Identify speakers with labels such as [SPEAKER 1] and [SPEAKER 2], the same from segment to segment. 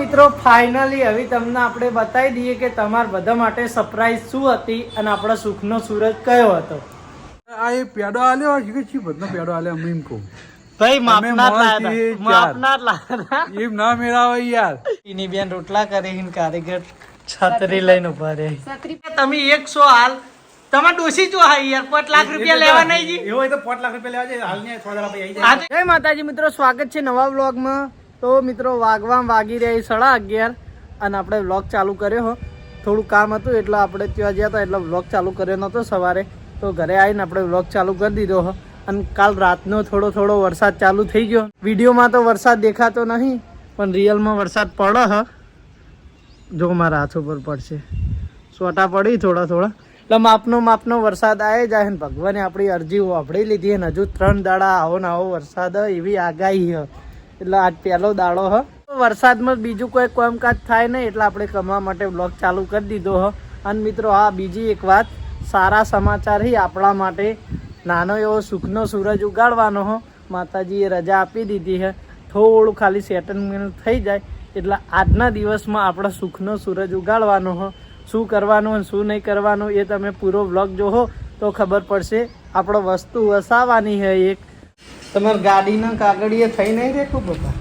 [SPEAKER 1] મિત્રો ફાઇનલી હવે તમને આપણે બતાવી દઈએ કે તમારા બધા માટે સરપ્રાઈઝ શું હતી અને આપણા સુખનો સૂરજ કયો હતો.
[SPEAKER 2] આ એ પેડો આલ્યો કે શું બધો પેડો આલ્યો અમે એમ કહું
[SPEAKER 1] ભાઈ માપના
[SPEAKER 2] એમ ના મેળાવે યાર.
[SPEAKER 1] એની બેન રોટલા કરીને કારીગર છત્રી લઈને ઉભા રહે. તમે 100 હાલ તમારે ડોસી જો હા યાર 5 લાખ રૂપિયા લેવા નહીં જી.
[SPEAKER 2] એવું હોય તો 5 લાખ રૂપિયા લેવા છે હાલ ને 6 લાખ આવી જાય.
[SPEAKER 1] જય માતાજી મિત્રો, સ્વાગત છે નવા વ્લોગમાં. તો મિત્રો વાગી રહ્યા 11:30 અને આપણે વ્લોગ ચાલુ કર્યો હો. થોડું કામ હતું એટલે આપણે ત્યાં ગયા હતા એટલે વ્લોગ ચાલુ કર્યો નહોતો સવારે. તો ઘરે આવીને આપણે વ્લોગ ચાલુ કરી દીધો હો. અને કાલ રાતનો થોડો વરસાદ ચાલુ થઈ ગયો. વિડીયોમાં તો વરસાદ દેખાતો નહીં પણ રિયલમાં વરસાદ પડે હ. જો મારા હાથ ઉપર પડશે, સોટા પડી થોડા એટલે માપનો વરસાદ આવી જાય ને ભગવાને આપણી અરજી વાપરી લીધી અને હજુ 3 દાડા આવો ને આવો વરસાદ એવી આગાહી હ. એટલે આજ પહેલો દાડો હ. વરસાદમાં બીજું કોઈ કામકાજ થાય નહીં એટલે આપણે કમાવા માટે બ્લોગ ચાલુ કરી દીધો હ. અને મિત્રો હા, બીજી એક વાત, સારા સમાચાર હી આપણા માટે. નાનો એવો સુખનો સૂરજ ઉગાડવાનો હો. માતાજીએ રજા આપી દીધી છે. થોડું ખાલી સેટલમેન્ટ થઈ જાય એટલે આજના દિવસમાં આપણે સુખનો સૂરજ ઉગાડવાનો હો. શું કરવાનું અને શું નહીં કરવાનું એ તમે પૂરો વ્લોગ જોહો તો ખબર પડશે. આપણો વસ્તુ વસાવવાની છે એક. તમારે ગાડીના કાગળીએ થઈ નહીં રેખું પપ્પા?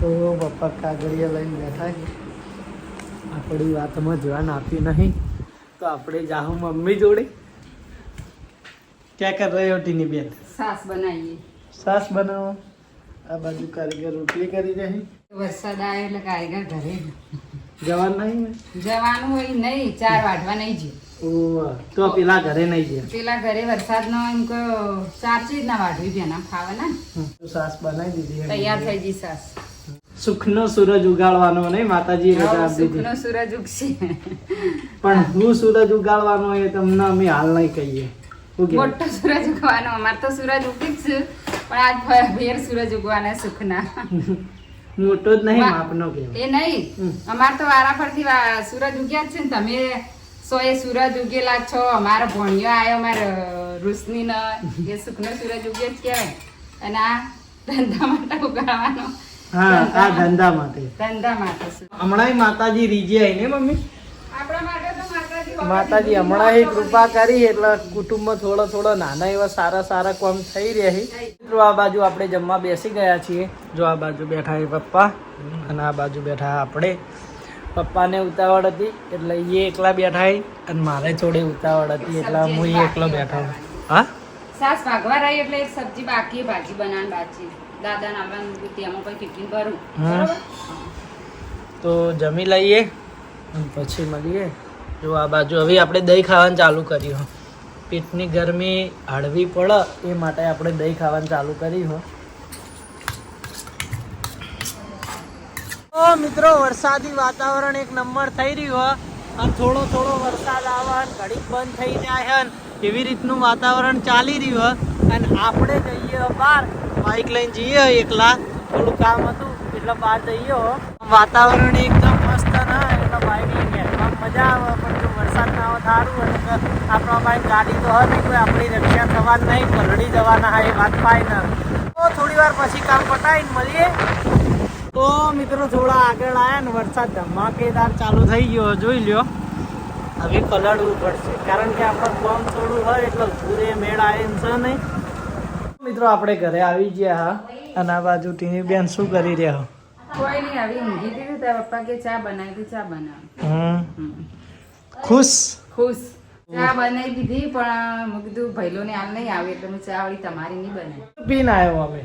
[SPEAKER 1] તો પપ્પા કાગળીએ લઈને બેઠા છે. આપણી વાતમાં ધ્યાન આપી નહીં તો આપણે જાહું મમ્મી જોડે. क्या कर रहे हो टीनी बेन?
[SPEAKER 3] सास बनाइए.
[SPEAKER 1] सास बनाओ. આ બાજુ કારીગર રોટલી કરી રહી.
[SPEAKER 3] વરસાદ આવ્યો એટલે કારીગર ઘરે
[SPEAKER 1] જવાનું નહીં
[SPEAKER 3] જવાનું હોય નહીં, 4 વાઢવા નહીં જે.
[SPEAKER 1] ઓહ, તો પેલા ઘરે નહીં જાય.
[SPEAKER 3] પેલા ઘરે વરસાદનો એમ કે 4 ચીજ ના વાઢવી બેના ખાવાના.
[SPEAKER 1] તો સાસ બનાવી દીધી.
[SPEAKER 3] તૈયાર થઈ ગઈ સાસ.
[SPEAKER 1] સુખનો સૂરજ ઉગાડવાનો નહીં, માતાજી રજા આપી દીધી.
[SPEAKER 3] સુખનો સૂરજ ઉગશે
[SPEAKER 1] પણ હું સૂરજ ઉગાડવાનો એ તમને અમે હાલ નહીં કહીએ.
[SPEAKER 3] મોટો સૂરજ ઉગવાનો. અમાર તો સૂરજ ઉગી જ છે પણ આજ ફેર સૂરજ ઉગવાના સુખના.
[SPEAKER 1] મોટો જ નહીં, માપનો કે
[SPEAKER 3] એ નહીં, અમાર તો વારા ફરતી સૂરજ ઉગ્યા જ છે ને. તમે 100 સૂરજ ઉગેલા છો. અમારો ભણિયો આવ્યો, અમારો રોશની ન એ સુખનો સૂરજ ઉગ્યો જ કહેવાય. અને આ ધંધા માટે ઉગાડવાનો.
[SPEAKER 1] હા, આ ધંધા માટે. હમણાં માતાજી રીજી આવી ને મમ્મી?
[SPEAKER 3] આપણા માટે તો
[SPEAKER 1] માતાજી હમણાં કૃપા કરી એટલે કુટુંબમાં થોડો નાના એવા સારા કામ થઈ રહ્યા છે. મિત્રો આ બાજુ આપણે જમવા બેસી ગયા છીએ. જો આ બાજુ બેઠા છે પપ્પા અને આ બાજુ બેઠા આપણે. પપ્પાને ઉતાવળ હતી એટલે એ એકલા બેઠા છે અને મારે થોડી ઉતાવળ હતી એટલે હું એકલો બેઠો. હા,
[SPEAKER 3] સાસ ભાગવા રહી એટલે એક સબ્જી બાકી, ભાજી બનાવવાની બાકી. દાદા નાવાનું તેમાં કોઈ ટિફિન ભરું. બરોબર,
[SPEAKER 1] તો જમી લઈએ અને પછી મળીએ. જો આ બાજુ હવે આપણે દહીં ખાવાનું ચાલુ કર્યું. પેટની ગરમી હળવી પડે એ માટે આપણે દહીં ખાવાનું ચાલુ કર્યું. તો મિત્રો વરસાદી વાતાવરણ એક નંબર થઈ રહ્યું અને થોડો વરસાદ આવે અને ઘડીક બંધ થઈ જાય એવી રીતનું વાતાવરણ ચાલી રહ્યું. અને આપણે જઈએ બહાર, બાઇક લઈને જઈએ એકલા. થોડું કામ હતું એટલે બહાર જઈએ. વાતાવરણ એકદમ મસ્ત ના એટલે બાઇક લઈને મજા આવે. પણ જો વરસાદ ના આવે સારું. અને આપણા પાસે ગાડી તો હોય નહીં, કોઈ આપણી રક્ષા થવાની નહીં, પલળી જવાના હા, એ વાત ફાઇનલ. તો થોડી વાર પછી કામ પટાવીને મળીએ. તો મિત્રો થોડા આગળ આવ્યા ને વરસાદ ધમાકેદાર ચાલુ થઈ ગયો. જોઈ લ્યો, હવે પલળવું પડશે કારણ કે આપણે કામ થોડું હોય એટલે પૂરે મેળ આવે એમ છે નહીં. મિત્રો આપણે ઘરે આવી ગયા હા. અને આ બાજુ ટીની બેન શું કરી રહ્યા?
[SPEAKER 3] કોઈ નહીં, આવી ઊંઘી દીધું. તારા પપ્પા કે ચા બનાવી, ચા બનાવ.
[SPEAKER 1] ખુશ
[SPEAKER 3] ચા બનાવી દીધી પણ મેં કીધું ભૈલો ને હાલ નહીં આવે એટલે મેં ચા વાળી તમારી નહીં બનાવી.
[SPEAKER 1] પીને આવ્યો અમે.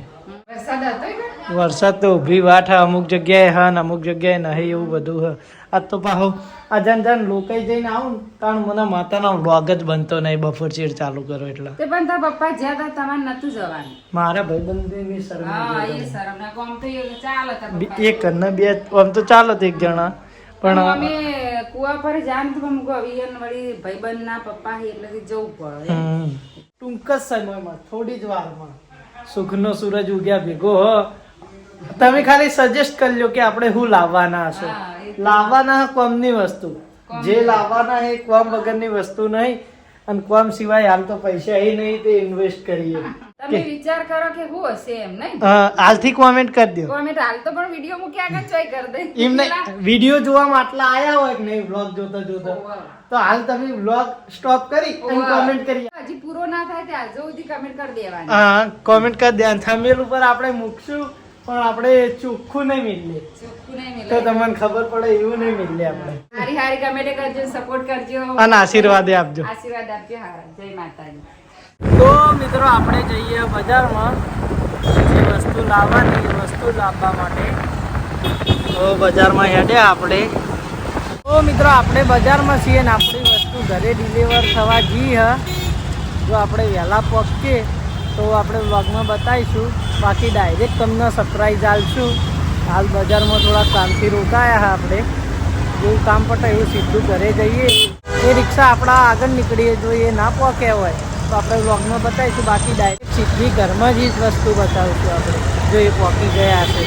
[SPEAKER 3] વરસાદ હતો કે?
[SPEAKER 1] વરસાદ તો ઉભી વાટ હા, અમુક જગ્યાએ હા ને અમુક જગ્યાએ નહીં, એવું બધું હા. આજ તો પાહો આ જાન લોકાઈ જઈને આવું ને કારણ મને માતાનો વ્લોગ જ બનતો નહીં. બપોર ચીડ ચાલુ કરો એટલે.
[SPEAKER 3] તે પણ તારા પપ્પા જ્યાં હતા તમારે નતું જવાનું.
[SPEAKER 1] મારા ભાઈબંધની શરમ.
[SPEAKER 3] હા, એ શરમ ના કોમ તો ચાલે.
[SPEAKER 1] એક ને બે આમ તો ચાલો એક જણા પણ
[SPEAKER 3] અમે કુવા પર જાન તો અવિયન વળી ભાઈબંધ ના પપ્પા એટલે જવું પડે.
[SPEAKER 1] ટૂંક જ સમયમાં થોડી જ વારમાં સુખનો સૂરજ ઉગ્યા ભેગો હો. તમે ખાલી સજેસ્ટ કરી લો કે આપણે શું લાવવાના હશે. લાવવાના કોમની વસ્તુ, જે લાવવાના એ કોમ વગરની વસ્તુ નહીં. અને કોમ સિવાય હાલ તો પૈસા એ નહીં તે ઇન્વેસ્ટ કરીએ.
[SPEAKER 3] તમે વિચાર કરો કે હું હશે એમ નહીં.
[SPEAKER 1] હાલથી કોમેન્ટ કરી દો.
[SPEAKER 3] કોમેન્ટ હાલ તો પણ વિડીયો મૂક્યા આગળ ચોય કરી દે.
[SPEAKER 1] એમ નહીં, વિડીયો જોવામાં આટલા આયા હોય કે નહીં વ્લોગ જોતા જોતા, તો હાલ તમે વ્લોગ સ્ટોપ કરી અને કોમેન્ટ કરી.
[SPEAKER 3] હજી પૂરો ના થાય ત્યાં સુધી કમેન્ટ કરી દેવાની.
[SPEAKER 1] હા, કોમેન્ટ કરી દે. થંબનેલ ઉપર આપણે મૂકશું પણ આપણે ચોખ્ખું નહીં મિલે,
[SPEAKER 3] ચોખ્ખું નહીં
[SPEAKER 1] તો
[SPEAKER 3] મિલે.
[SPEAKER 1] તમને ખબર પડે એવું નહીં મિલે. આપણે
[SPEAKER 3] હારી હારી કમેન્ટ કરજો, સપોર્ટ કરજો
[SPEAKER 1] અને આશીર્વાદ આપજો.
[SPEAKER 3] આશીર્વાદ આપજો. હા, જય માતાજી.
[SPEAKER 1] તો મિત્રો આપણે જઈએ બજારમાં જે વસ્તુ લાવવાની એ વસ્તુ લાવવા માટે. તો બજારમાં હેડ્યા આપણે. તો મિત્રો આપણે બજારમાં છીએ ને આપણી વસ્તુ ઘરે ડિલિવર થવા જઈ હ. જો આપણે વહેલા પહોંચીએ તો આપણે વ્લોગમાં બતાવીશું, બાકી ડાયરેક્ટ તમને સરપ્રાઈઝ આલશું. હાલ બજારમાં થોડા કામથી રોકાયા હા આપણે. જેવું કામ પટે એવું સીધું ઘરે જઈએ. એ રિક્ષા આપણા આગળ નીકળીએ, જો એ ના પહોંચ્યા હોય તો આપણે વ્લોગમાં બતાવીશું, બાકી ડાયરેક્ટ સીધી ઘરમાં જ વસ્તુ બતાવીશું આપણે, જો એ પહોંચી ગયા હશે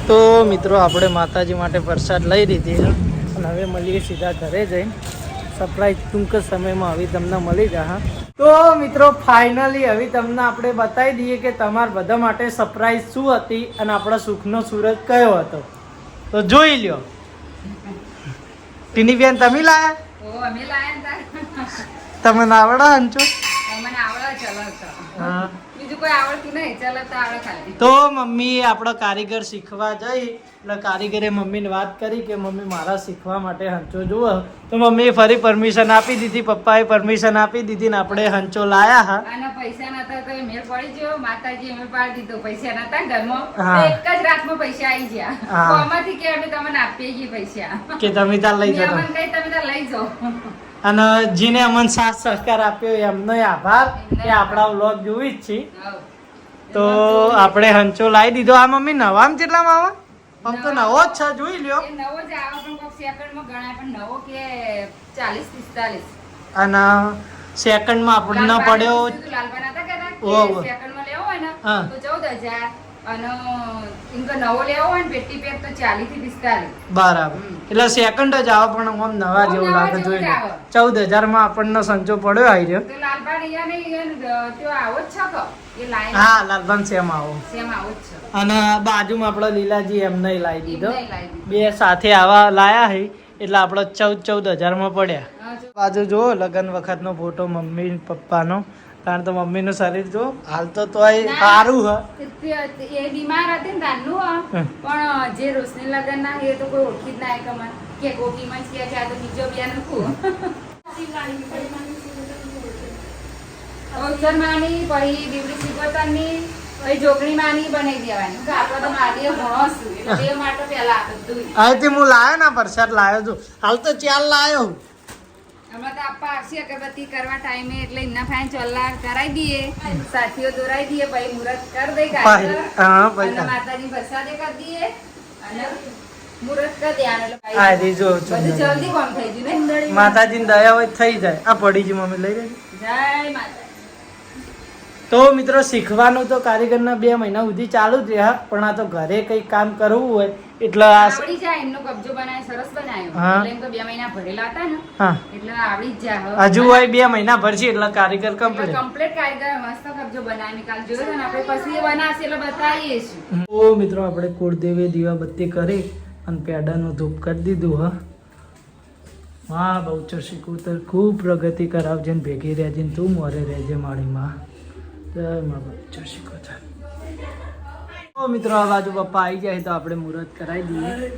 [SPEAKER 1] તો. મિત્રો આપણે માતાજી માટે પ્રસાદ લઈ લીધી અને હવે મળીએ સીધા ઘરે જઈને. સરપ્રાઈઝ ટૂંક જ સમયમાં હવે તમને મળી જશે. તો મિત્રો ફાઇનલી હવે તમને આપણે બતાવી દઈએ કે તમારા બધા માટે સરપ્રાઈઝ શું હતી અને આપણા સુખનો સૂરજ કયો હતો. તો જોઈ લ્યો. ટીની બેન તમે લાયા?
[SPEAKER 3] ઓ અમે લાયા
[SPEAKER 1] તમને આવડે હંચો?
[SPEAKER 3] મને આવડે ચલાવતા.
[SPEAKER 1] હા.
[SPEAKER 3] બીજું કોઈ આવડતું નહીં, ચલાવતા આવડે ખાલી.
[SPEAKER 1] તો મમ્મી આપણો કારીગર શીખવા જઈ એટલે કારીગરે મમ્મીને વાત કરી કે મમ્મી મારા શીખવા માટે હંચો જુઓ. તો મમ્મીએ ફરી પરમિશન આપી દીધી, પપ્પાએ પરમિશન આપી દીધી ને આપણે હંચો લાયા હા.
[SPEAKER 3] અને પૈસા નતા તો એ મેળ પડી ગયો. માતાજી મેળ પાડી દીધો. પૈસા નતા ઘરમાં,
[SPEAKER 1] હા.
[SPEAKER 3] તો એક જ રાતમાં પૈસા આવી ગયા.
[SPEAKER 1] હા.
[SPEAKER 3] તો આમાંથી કે અમે તમને આપીએ છીએ પૈસા.
[SPEAKER 1] કે તમે ત્યાં લઈ
[SPEAKER 3] મેં
[SPEAKER 1] જતો.
[SPEAKER 3] અમને કહી તમે ત્યાં લઈ જાઓ.
[SPEAKER 1] અને જેને અમને સાથ સહકાર આપ્યો એમનો આભાર. એ આપણા વ્લોગ જોઈ જ છીએ.
[SPEAKER 3] હઉ.
[SPEAKER 1] તો આપણે હંચો લાવી દીધો. આ મમ્મી નવામ કેટલામાં આવે? આમ તો નવો જ છે, જોઈ લ્યો.
[SPEAKER 3] એ નવો જ આવે પણ કોક સેકન્ડમાં ગણાય, પણ નવો કે 40-45.
[SPEAKER 1] અને સેકન્ડમાં આપણને પડ્યો.
[SPEAKER 3] લાલબા નતા કહેતા કે
[SPEAKER 1] ઓહો.
[SPEAKER 3] સેકન્ડમાં લેવો હોય ને
[SPEAKER 1] હા.
[SPEAKER 3] તો 14,000 અને ઇનકો નવો લેવો હોય ને પેટી પેક તો 40-45.
[SPEAKER 1] બરાબર. એટલે સેકન્ડ જ આવે પણ આમ નવા જેવું લાગે. જોઈ લો 14,000 આપણને સંચો પડ્યો આવી રહ્યો.
[SPEAKER 3] તો લાલબા અહીંયા તો આવો જ છે કે એ લાઈન
[SPEAKER 1] હા, લાલબાન સેમ આવો.
[SPEAKER 3] સેમ આવો જ છે.
[SPEAKER 1] અને બાજુમાં આપણો લીલાજી એમને લાવી દીધો.
[SPEAKER 3] એમને લાવી દીધો.
[SPEAKER 1] બે સાથે આવા લાયા છે એટલે આપણો 14,000 પડ્યા.
[SPEAKER 3] હા, જો.
[SPEAKER 1] બાજુ જો લગ્ન વખતનો ફોટો મમ્મી પપ્પાનો. કારણ તો મમ્મીનું શરીર જો હાલ તો તોય
[SPEAKER 3] ના.
[SPEAKER 1] સારું હ.
[SPEAKER 3] એ બીમાર હતી ને તારનું
[SPEAKER 1] હમ.
[SPEAKER 3] પણ જે રોશની લગન ના એ તો કોઈ ઓળખી જ ના આવે કમર કે કોકીમાં છે કે આ તો બીજો બિયા નખું. ઓછર માની પછી બીબડી સિકોતરની પછી જોગણી માની બનાવી દેવાની કે આપણે તો મારી ભણોશું એટલે એ માટે પહેલા આ બધું
[SPEAKER 1] અહીંથી હું લાયો ને પ્રસાદ લાયો છું. હાલ તો ચાલ લાયો.
[SPEAKER 3] હમણાં તો આપવા આવશે અગરબત્તી કરવા ટાઈમે એટલે એમના ફાઈન ચોલ્લા કરાવી દઈએ, સાથીઓ દોરાઈ દઈએ, પછી મુહૂર્ત કરી દઈએ ગાયત્ર.
[SPEAKER 1] હા, પછી
[SPEAKER 3] અને માતાજી પ્રસાદે કરી દઈએ અને મુહૂર્ત કરી દેવાનું એટલે
[SPEAKER 1] આ
[SPEAKER 3] ભાઈ
[SPEAKER 1] રીજો
[SPEAKER 3] બધું જલ્દી કામ થઈ ગયું ને.
[SPEAKER 1] માતાજીની દયા હોય તો થઈ જાય. આ પડી જ મમ્મી લઈ લેજો.
[SPEAKER 3] જય માતા.
[SPEAKER 1] તો મિત્રો શીખવાનું તો કારીગરના 2 મહિના સુધી ચાલુ જ રહ્યા, પણ આ તો ઘરે કંઈ કામ કરવું હોય એટલે આ
[SPEAKER 3] આવડી જાય. એમનો કબજો બનાવ્યો, સરસ બનાવ્યો.
[SPEAKER 1] હા.
[SPEAKER 3] એટલે એમ તો 2 મહિના ભરેલા હતા ને
[SPEAKER 1] હા
[SPEAKER 3] એટલે આવડી જ જાય.
[SPEAKER 1] હજુ હોય 2 મહિના ભરશે એટલે કારીગર કમ્પ્લીટ.
[SPEAKER 3] કમ્પ્લીટ કારીગર મસ્ત કબજો બનાવીને કાલ જોયો ને આપણે પછી એ બનાવશે એટલે બતાવીશું.
[SPEAKER 1] તો મિત્રો આપણે કુળદેવી દીવાબત્તી કરી અને પેડાનું ધૂપ કરી દીધું. હા બહુચર શીખુતર ખૂબ પ્રગતિ કરાવજે ને ભેગી રહેજે ને તું મોરે રહેજે માળીમાં. જય મા બહુચર શીખુતર. તો મિત્રો આ બાજુ પપ્પા આવી જાય તો આપણે મુહૂર્ત કરાવી દઈએ.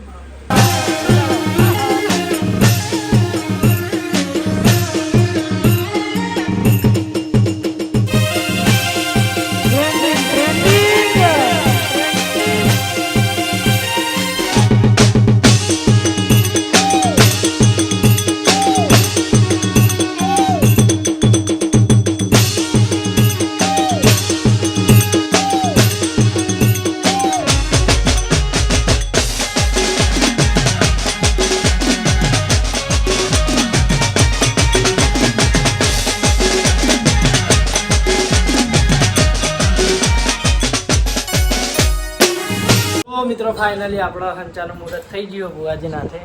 [SPEAKER 1] ફાઇનલી આપણા હંચાનું મુહૂર્ત થઈ ગયું બુઆજી નાથે.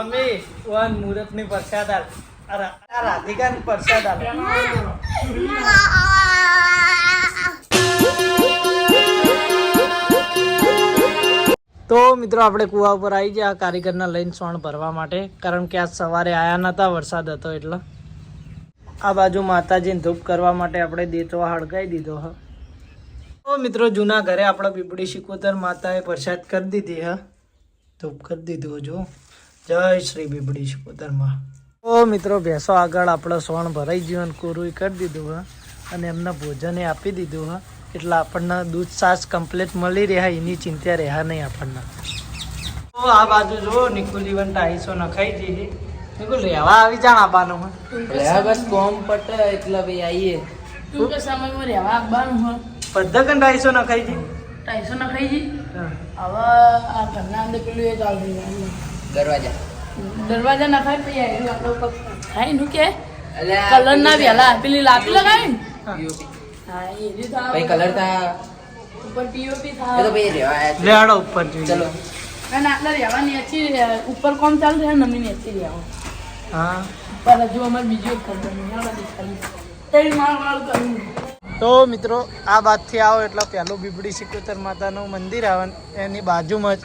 [SPEAKER 1] મમ્મી વન મુહૂર્તની પ્રસાદ આલ. અરે આ રાધિકાની પ્રસાદ આલ. તો મિત્રો આપણે કુવા ઉપર આવી ગયા કારીગરના લઈને સોણ ભરવા માટે, કારણ કે આજ સવારે આયા નતા, વરસાદ હતો એટલે. આ બાજુ માતાજીને ધૂપ કરવા માટે આપણે દેતવા હળગાઈ દીધો હ. તો મિત્રો જૂના ઘરે આપણે પીપળી શિકોતર માતાએ પ્રસાદ કરી દીધી હ, ધૂપ કરી દીધું. જો જય શ્રી પીપળી શિકોતરમાં. તો મિત્રો ભેંસો આગળ આપણે સોણ ભરાઈ ગયું અને કોરું કરી દીધું હ, અને એમને ભોજને આપી દીધું હ, એટલે આપણને દૂધ છાશ કમ્પ્લીટ મળી રહ્યા, એની ચિંતા રહ્યા નહીં આપણને. તો આ બાજુ જો નિકુલ ઇવન 250 નખાઈ જઈએ. નિકુલ રહેવા આવી જાણ આવવાનું હોય,
[SPEAKER 4] બસ કોમ પટે એટલે ભાઈ આવીએ.
[SPEAKER 5] ટૂંક સમયમાં રહેવા આવવાનું હોય.
[SPEAKER 1] બધા કન 250 નખાઈ જઈએ.
[SPEAKER 5] 250 નખાઈ જી.
[SPEAKER 1] હા.
[SPEAKER 5] હવે આ ઘરના અંદર પેલું એ ચાલુ થઈ ગયું.
[SPEAKER 4] દરવાજા
[SPEAKER 5] દરવાજા નખાય પછી આયરું આપણે ઉપર થાય નું કે
[SPEAKER 4] અલ્યા
[SPEAKER 5] કલર ના વેલા પેલી લાપી લગાવી ને.
[SPEAKER 4] પીઓપી
[SPEAKER 5] હા એ જ થાય.
[SPEAKER 4] ભાઈ કલર તા
[SPEAKER 5] ઉપર પીઓપી
[SPEAKER 4] એ તો
[SPEAKER 5] થાય.
[SPEAKER 4] ભાઈ રહેવા આયા છે.
[SPEAKER 1] લેવાડો ઉપર જોઈએ.
[SPEAKER 4] ચલો
[SPEAKER 5] અને આટલા રહેવાની અચી ઉપર કોમ ચાલુ છે, નમીને અચી રહેવા.
[SPEAKER 1] હા.
[SPEAKER 5] પણ હજુ અમારે બીજું એક ખબર નહીં ખાલી 3 માળ કરવું.
[SPEAKER 1] તો મિત્રો આ બાજુથી આવો એટલે પહેલું પીપળી શિકોતર માતાનું મંદિર આવે ને એની બાજુમાં જ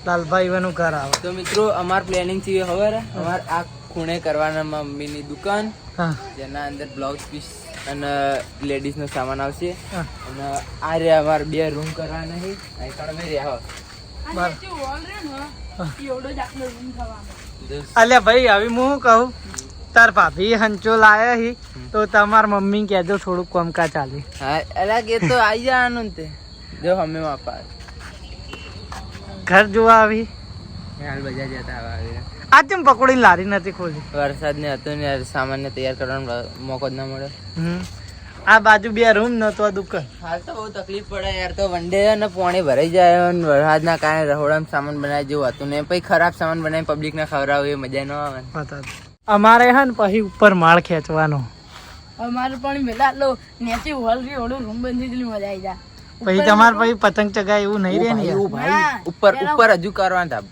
[SPEAKER 1] લાલભાઈ ઈવાનું ઘર આવે.
[SPEAKER 4] તો મિત્રો અમાર પ્લાનિંગ છે ખબર અમાર આ ખૂણે કરવાના મમ્મીની દુકાન,
[SPEAKER 1] હા
[SPEAKER 4] જેના અંદર બ્લાઉઝ પીસ અને લેડીઝ નો સામાન આવશે.
[SPEAKER 1] હા.
[SPEAKER 4] અને આ રે અમાર 2 રૂમ કરવાના છે. અહીં પણ અમે રહ્યા
[SPEAKER 5] અને જે wall રહ્યો ને, એવડો જ આટલો રૂમ થવાનો.
[SPEAKER 1] અલ્યા ભાઈ હવે હું કહું, તાર ભાભી હંચો લાયા હી તો તમાર મમ્મી કહેજો થોડુંક કોમકા ચાલે.
[SPEAKER 4] હા અલા કે તો આવી જવાનું ને તે જો અમે વાપા
[SPEAKER 1] ઘર જોવા આવી.
[SPEAKER 4] હાલ બજાર જતા આવે.
[SPEAKER 1] આજ કેમ પકોડી લારી નથી ખોલી?
[SPEAKER 4] વરસાદ ને હતો ને યાર, સામાનને તૈયાર કરવાનો મોકો જ ના મળે.
[SPEAKER 1] આ બાજુ 2 રૂમ નતો દુકાન.
[SPEAKER 4] હાલ તો બહુ તકલીફ પડે યાર. તો વન ડે ને પાણી ભરાઈ જાય અને વરસાદના કારણે રહોડામાં સામાન બનાવી જેવું હતું ને પછી ખરાબ સામાન બનાવી પબ્લિક ને ખવડાવે એ મજા ન આવે.
[SPEAKER 1] અમારે હે ને પછી ઉપર માળ ખેંચવાનો,
[SPEAKER 5] અમારે પણ વેલા આટલો નેચે wall રહ્યો એવડો રૂમ બંધી એટલી મજા આવી જાય.
[SPEAKER 1] પછી તમારે પછી પતંગ ચગાય એવું નહીં રે ને યાર.
[SPEAKER 5] ના,
[SPEAKER 4] ઉપર ઉપર હજુ કરવાના ધાબુ.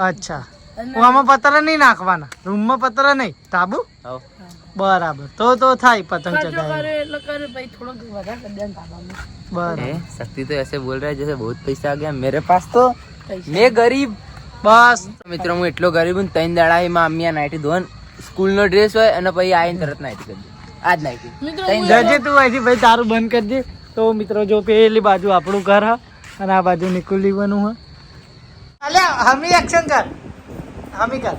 [SPEAKER 1] અચ્છા આમાં પતરા નહીં નાખવાના, રૂમમાં પતરા નહીં, તાબુ.
[SPEAKER 4] હવ
[SPEAKER 1] બરાબર. તો થાય પતંગ
[SPEAKER 5] ખર્ચો
[SPEAKER 1] ચગાય.
[SPEAKER 5] કરે એટલે કરે પછી થોડોક વધારે કરી દે ને ધાબામાં.
[SPEAKER 1] બરાબર.
[SPEAKER 4] ए, शक्ति तो ऐसे बोल रहा है जैसे बहुत पैसा आ गया मेरे पास. तो मैं गरीब.
[SPEAKER 1] બસ
[SPEAKER 4] મિત્રો હું એટલો ગરીબ હું 3 દાડા માં અમ્મિયા નાઈટી ધોન સ્કૂલ નો ડ્રેસ હોય અને પછી આઈને તરત નાઈટી કરી દે. આજ નાઈટી
[SPEAKER 5] મિત્રો
[SPEAKER 4] ત્રણ
[SPEAKER 1] જજે તું અહીંથી ભાઈ તારું બંધ કરજે. તો મિત્રો જો પેલી બાજુ આપણું ઘર હ અને આ બાજુ નિકુલી બનું હ. અલ્યા હમી એક્શન કર, હમી કર.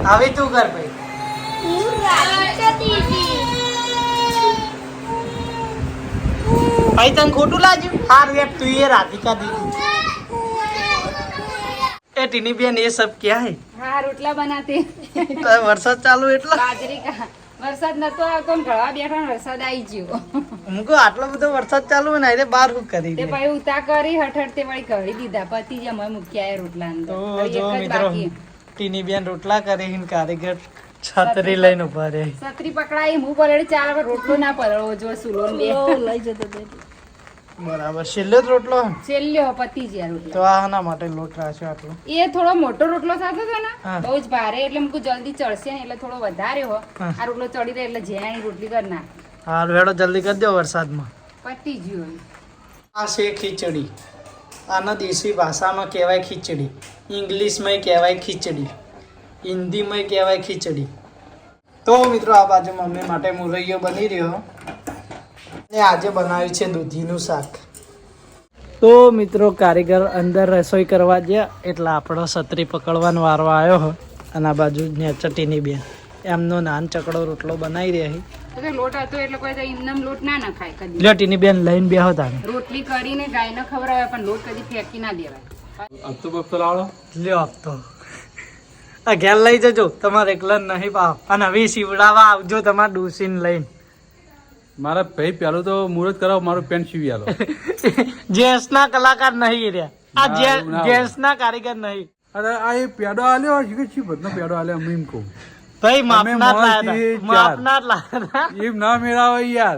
[SPEAKER 1] હવે તું કર ભાઈ. ભાઈ તને ખોટું લાગ્યું? હારું યાર તું એ રાધિકા દીદી. એ ટીની બેન એ સબ ક્યાં હે?
[SPEAKER 3] હા રોટલા બનાતે.
[SPEAKER 1] વરસાદ ચાલુ એટલે
[SPEAKER 3] બાજરી કા વરસાદ નતો આવતો ને ઘડા બેઠા ને વરસાદ આવી ગયો.
[SPEAKER 1] હું કહું આટલો બધો વરસાદ ચાલુ હોય ને એટલે બહાર શું કરી
[SPEAKER 3] તે
[SPEAKER 1] દે.
[SPEAKER 3] પછી ઉતા કરી હઠ તે વળી કરી દીધા પતિ જ અમે મૂક્યા એ રોટલા અંદર.
[SPEAKER 1] તો
[SPEAKER 3] હવે
[SPEAKER 1] જો
[SPEAKER 3] એક જ
[SPEAKER 1] મિત્રો
[SPEAKER 3] બાકી.
[SPEAKER 1] ટીની બેન રોટલા કરે છે ને કારીગર છત્રી લઈને ઉભા રહે.
[SPEAKER 3] છત્રી પકડાઈ હું પલળી ચાલ હવે રોટલો ના પલળવો જો સુલો ને બે
[SPEAKER 5] લઈ જતો હતો.
[SPEAKER 1] બરાબર. છેલ્લો જ રોટલો હે ને?
[SPEAKER 3] છેલ્લ્યો પતિ જ યાર રોટલો.
[SPEAKER 1] તો આના માટે લોટ રાખ્યો આટલો.
[SPEAKER 3] એ થોડો મોટો રોટલો થતો હતો ને
[SPEAKER 1] હા.
[SPEAKER 3] બહુ જ ભારે એટલે મૂકું જલ્દી ચડશે ને એટલે થોડો વધારે હો.
[SPEAKER 1] હા.
[SPEAKER 3] આ રોટલો ચડી રહે એટલે જ્યાં રોટલી કરી નાખ
[SPEAKER 1] હારું હેડો જલ્દી કરી દો વરસાદમાં.
[SPEAKER 3] પતી ગયું.
[SPEAKER 1] આ છે ખીચડી. આના દેશી ભાષામાં કહેવાય ખીચડી, ઇંગ્લિશમાં કહેવાય ખીચડી, હિન્દીમાં કહેવાય ખીચડી. તો મિત્રો આ બાજુ મમ્મી માટે મુરૈયો બની રહ્યો અને આજે બનાવ્યું છે દૂધીનું શાક. તો મિત્રો કારીગર અંદર રસોઈ કરવા ગયા એટલે આપણો છત્રી પકડવાનો વારો આવ્યો હોય અને આ બાજુ નેચટીની બેન એમનો નાન ચકડો રોટલો બનાવી રહ્યા છે
[SPEAKER 3] તો લોટ હતો એટલે કોઈ તો એમનેમ લોટ ના નખાય કદી.
[SPEAKER 1] લ્યો ટીની બેન લઈને બેહો તાને.
[SPEAKER 3] રોટલી કરીને ગાયને ખવડાવે પણ લોટ કદી ફેંકી ના દેવાય.
[SPEAKER 2] હપ્તો બપ્તો લાવડો.
[SPEAKER 1] લ્યો આપતો આ ઘેર લઈ જજો, તમારે એકલા નહીં પાવ. અને હવે સીવડાવવા આવજો તમારે ડોસીને લઈને.
[SPEAKER 2] મારા ભાઈ પેલું તો મુહૂર્ત કરાવો, મારું પેન્ટ સીવી આલો.
[SPEAKER 1] જેન્ટ્સ ના કલાકાર નહીં રહ્યા, આ
[SPEAKER 2] ના, એવું ના હોય.
[SPEAKER 1] જેન્ટ્સ ના કારીગર નહીં.
[SPEAKER 2] અરે આ એ પેડો આલ્યો શીખે છે બધનો પેડો આલ્યો અમે એમ કહું.
[SPEAKER 1] ભાઈ
[SPEAKER 2] અમે
[SPEAKER 1] માપના જ લાયા
[SPEAKER 2] મોંથી
[SPEAKER 1] હતા. માપના જ લાયા હતા.
[SPEAKER 2] એમ ના મેળાવે યાર.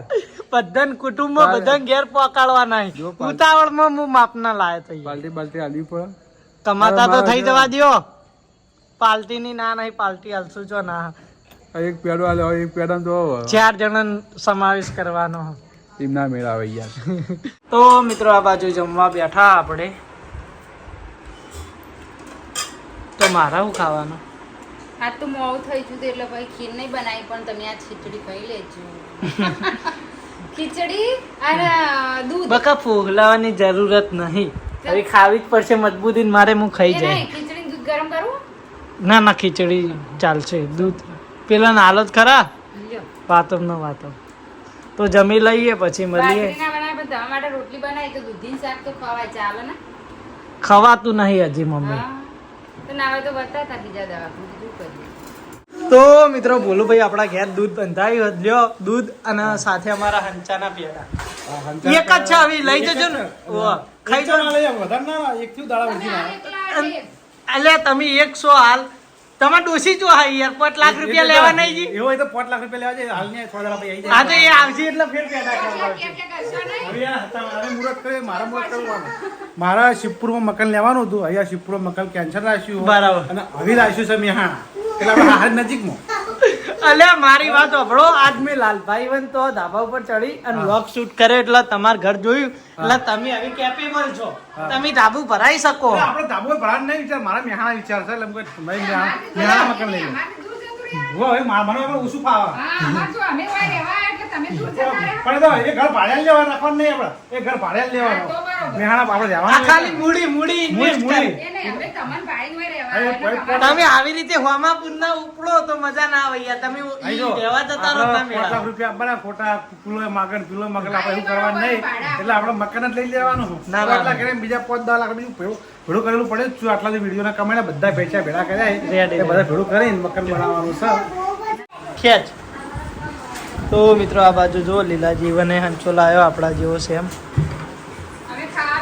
[SPEAKER 1] બધાને કુટુંબમાં બધાને ઘેર પહોંચાડવા નહીં.
[SPEAKER 2] જો પાલ-
[SPEAKER 1] ઉતાવળમાં હું માપના લાયો તો યાર.
[SPEAKER 2] બાલટી બાલટી આલવી પડે.
[SPEAKER 1] કમાતા તો
[SPEAKER 2] મારા
[SPEAKER 1] થઈ જવા દ્યો. પાલટી ની ના નહીં, પાલટી હાલશું જો ના.
[SPEAKER 2] આ એક પેડો આલ્યો, એક પેડા તો
[SPEAKER 1] 4 જણા સમાવેશ કરવાનો.
[SPEAKER 2] એમ ના મેળાવે યાર.
[SPEAKER 1] તો મિત્રો આ બાજુ જમવા બેઠા આપણે. તો મારા શું ખાવાનું?
[SPEAKER 3] આ તો મોડું થઈ ગયું હતું એટલે ભાઈ ખીર નહીં બનાવી પણ તમે આ ખીચડી ખાઈ લેજો. ખીચડી અને દૂધ.
[SPEAKER 1] બકા ફોગલાવાની જરૂરત નહીં, હવે ખાવી જ પડશે મજબૂતી મારે. હું ખાઈ
[SPEAKER 3] એ
[SPEAKER 1] જાય.
[SPEAKER 3] નહીં, ખીચડી દૂધ ગરમ કરવું.
[SPEAKER 1] ના ના ખીચડી ચાલશે. દૂધ પેલા નાલો જ ખરા.
[SPEAKER 3] લ્યો.
[SPEAKER 1] વાતો ન વાતો તો જમી લઈએ પછી મળીએ.
[SPEAKER 3] બાજરી ના બનાવે પણ તમારા માટે રોટલી બનાવી તો દૂધીનું શાક તો ખવાય ચાલે ને.
[SPEAKER 1] ખવાતું નહીં હજી મમ્મી.
[SPEAKER 3] હા. તો ના હોય તો બતાતા બીજા દવાખાને બીજું કરીએ.
[SPEAKER 1] તો મિત્રો ભોલુભાઈ આપણા ઘેર દૂધ બંધાયું. લ્યો દૂધ અને સાથે અમારા હંચાના પેડા એક જ છે. હવે લઈ જજો ને. ઓહ, ખાઈ જાઓ. અલ્યા તમે 100 હાલ તમારે ડોસી જો હા યાર 5 લાખ રૂપિયા લેવા નહીં જી.
[SPEAKER 6] એવો હોય તો 5 લાખ રૂપિયા લેવા જાય હાલ ને 6 દાડા પછી
[SPEAKER 1] હા તો એ આવશે એટલે ફેર પેડા કરવા આવશે.
[SPEAKER 6] મારા મુહૂર્ત કરવાનું. મારા શિવપુરમાં મકાન લેવાનું હતું, અહીંયા શિવપુરમાં મકાન કેન્સલ રાખ્યું
[SPEAKER 1] બરાબર.
[SPEAKER 6] અને હવે રાખ્યું છે મેહાણા, એટલે આપણે હાલ નજીકમાં.
[SPEAKER 1] અલ્યા મારી વાત સાંભળો. આજ મેં લાલભાઈ વન તો ધાબા ઉપર ચડી અને વ્લોગ શૂટ કર્યો એટલે તમારું ઘર જોયું એટલે તમે હવે કેપેબલ છો. તમે ધાબુ ભરાઈ શકો.
[SPEAKER 6] એટલે આપણે ધાબો ભરાડ નહીં વિચાર, મારા મેહાણા વિચાર છે એટલે એમ કહું, ભાઈ મેહાણા મકાન લઈ લો.
[SPEAKER 3] અમારે દૂર જતું રહ્યા.
[SPEAKER 6] હવે મને એમાં ઓછું ફાવે.
[SPEAKER 3] હા, અમારે જો અમે હોય રહેવા એટલે તમે દૂર જતા રહ્યા.
[SPEAKER 6] પણ તો એ ઘર ભાડે લેવા રાખવાનું નહીં આપણે, એ ઘર ભાડે
[SPEAKER 3] હા, તો
[SPEAKER 6] લેવાનું.
[SPEAKER 3] બરોબર.
[SPEAKER 6] મેહાણા આપણે
[SPEAKER 1] આ
[SPEAKER 6] રહેવાનું
[SPEAKER 1] ખાલી મૂડી મૂડી ઇન્વેસ્ટ
[SPEAKER 6] મૂડી.
[SPEAKER 1] કરી.
[SPEAKER 3] એ નહીં, અમે તમને ભાઈને હોય રહેવા
[SPEAKER 6] અરે,
[SPEAKER 3] એટલે
[SPEAKER 6] કોઈ
[SPEAKER 3] તમારે-
[SPEAKER 1] તમે આવી રીતે હોમાપુરના ઉપડો તો મજા ના આવે યાર. તમે ઈ રહેવા જતા રહો ના
[SPEAKER 6] 5
[SPEAKER 1] મેળા.
[SPEAKER 6] લાખ રૂપિયા આપવાના, ખોટા કિલો માગણ આપણે એવું કરવાનું નહીં. એટલે આપણે મકાન જ લઈ લેવાનું.
[SPEAKER 1] ના, ના.
[SPEAKER 6] આટલા કરીને બીજા 5-10 લાખ બીજું ભેળું કરેલું પડે જ છું. આટલા વિડીયોના કમાઈને બધા પૈસા ભેળા કર્યા
[SPEAKER 1] Ready.
[SPEAKER 6] એ બધા ભેળું કરીને મકાન બનાવવાનું છે.
[SPEAKER 1] ખેંચ. તો મિત્રો આ બાજુ જો લીલા જીવને હંચો લાયો આપણા જેવો સેમ.
[SPEAKER 3] અમે ખાવા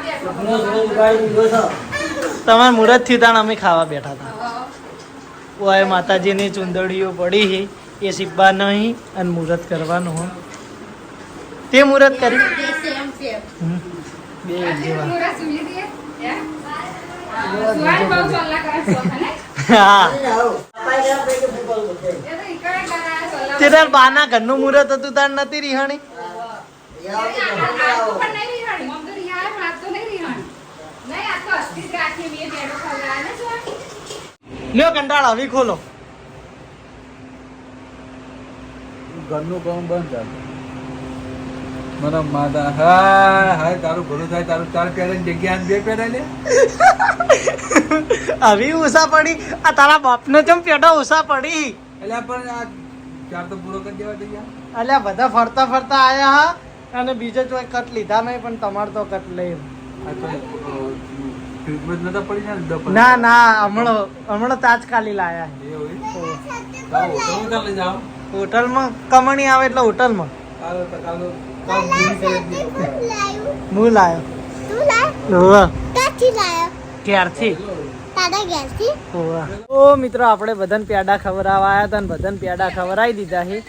[SPEAKER 3] બેઠો.
[SPEAKER 1] તમારા મુહૂર્ત થી તાણ અમે ખાવા બેઠા હતા. ઓય માતાજીની ચુંદડીઓ પડી છે એ સિબ્બા નહીં અને મુહૂર્ત કરવાનું હો. તે મુહૂર્ત કરી હમ. બે એક જેવા.
[SPEAKER 3] પૂરા સુઈ દઈએ. હે? સુવાની બહુ સલ્લા કરે છે, હે?
[SPEAKER 1] હા
[SPEAKER 3] એ તો ઈકડે કરાય સલ્લા.
[SPEAKER 1] તે તાર બાના ઘરનું મુહૂર્ત હતું તાર નથી રિહાણી.
[SPEAKER 3] આજ તો પણ નહીં રીહાણી. મમ તો રીહાય પણ આજ તો નહીં રીહાણી. નહીં, આજ તો અસ્થિત રાખી મેં બેડો ખવડાવે ને જો.
[SPEAKER 1] લ્યો કંટાળ આવી ખોલો.
[SPEAKER 2] ઘરનું કામ બંધ ચાલે. મારા માતા હાય હાય તારું ભલું થાય. તારું 4 પેડાની જગ્યાએ 2 પેડા લે.
[SPEAKER 1] આવી ઉષા પડી. આ તારા બાપને ચમ પેટો ઉષા પડી.
[SPEAKER 2] એટલે પણ આ 4 તો પૂરો કરી દેવા દઈએ.
[SPEAKER 1] અલ્યા બધા ફરતા ફરતા આયા હા અને બીજો કોઈ કટ લીધા નહીં પણ તમારે તો કટ લઈ.
[SPEAKER 2] આ તો ફ્રીજમાં જ નતા પડી જાય ને 10
[SPEAKER 1] ના ના હમણાં તાજકાલી લાયા છે.
[SPEAKER 2] એવું હોય? હોટલમાં લઈ જાઓ.
[SPEAKER 1] હોટલમાં કમણી આવે એટલે હોટલમાં
[SPEAKER 2] કાલ કામ પૂરી કરી દીધું.
[SPEAKER 1] હું લાયો. હોવે. ક્યારથી હોવે. તો મિત્રો આપણે બધાને પેડા ખવડાવવા આવ્યા હતા અને બધાને પેડા ખવડાવી દીધા છે.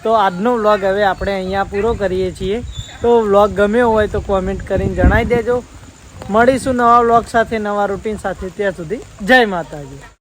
[SPEAKER 1] તો આજનો વ્લોગ હવે આપણે અહીંયા પૂરો કરીએ છીએ. તો વ્લોગ ગમ્યો હોય તો કોમેન્ટ કરીને જણાવી દેજો. મળીશું નવા વ્લોગ સાથે, નવા રૂટીન સાથે. ત્યાં સુધી જય માતાજી.